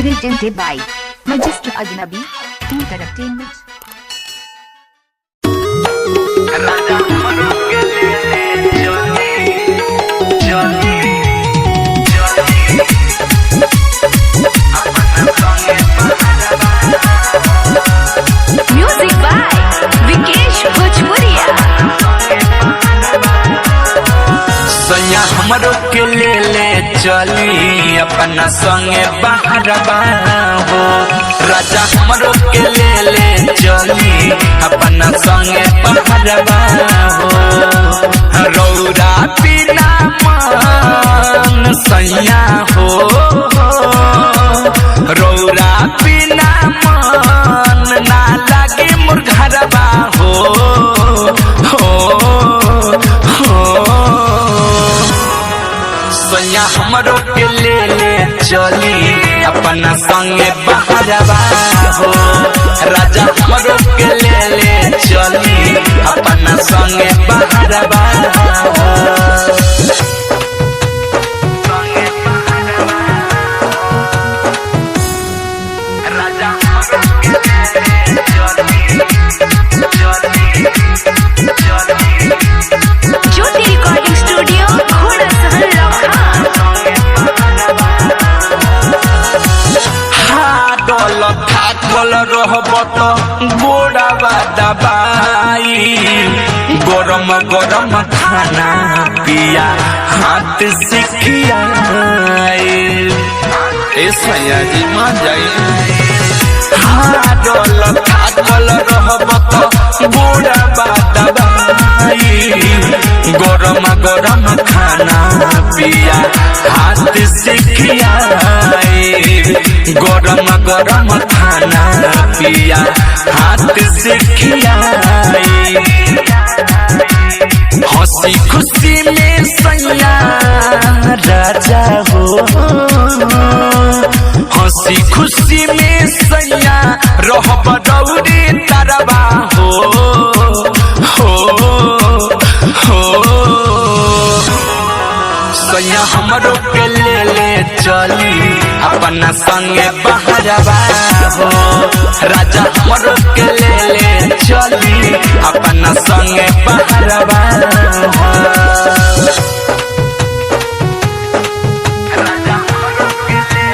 Presented by Magister Ajnabi Entertainment. Music by Vikesh Bhojpuria. सैया हमरो के ले चली अपना संगे बहरबा हो। राजा हमरो के ले चली अपना संगे बहरबा हो। रौरा बिना मन सैया हो, रौरा बिना मन ना लागे मोर घरबा हो। सैया हमरो के ले चली अपना संगे बहरबा हो। राजा हमरो के ले चली अपना संगे बहरबा हो। राजा हमरो के ले चली Jyoti Recording Studio, Khoda Sahar Lokha. डल थाकल रहब तो गोड़ावा दबाई। गरम गरम खाना पिया हाथ से खियाई। ए सैया जी मान जाई। डल थाकल रहब तो गोड़ावा दबाई। गरम गरम खाना पिया हाथ से खियाई। गरम गरम खाना पिया हाथ से खियाई। हंसी खुशी में सैया राजा हो। हंसी खुशी में सैया रहब दौड़ी तरबा हो। सैया हमरो के ले चली अपना संगे बहरबा हो। राजा हमरो के ले चली अपना संगे बहरबा हो। राजा हमरो के ले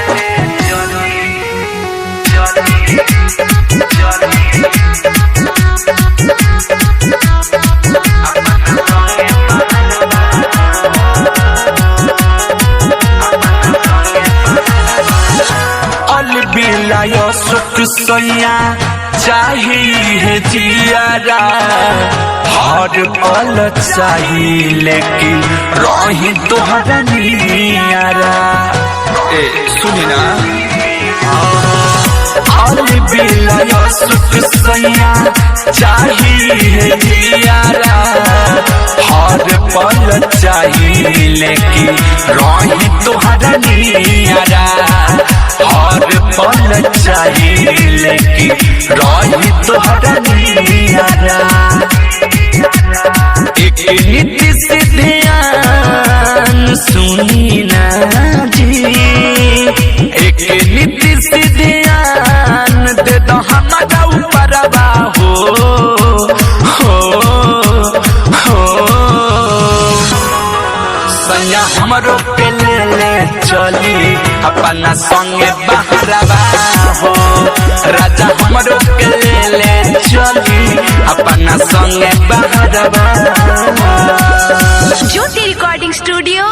अलबिलाय सुख सैया चाहिए जियारा। हर पल चाहिए लेकिन रही तोहरा नियारा। ए सुनी ना। अलबिलाय सुख सैया चाहिए जियारा। हर पल चाहिए लेकिन रही तोहरा नियारा। हर पल चाहिए लेकिन रही तोहरा नियारा। एक नीति से ध्यान सुनी ना जी। एक नीति से ध्यान दे दो हमारा ऊपरबा हो। सैया हमरो के ले चली अपना संगे बहरबा हो। राजा हमरो के ले चली अपना संगे बहरबा हो। Jyoti Recording Studio,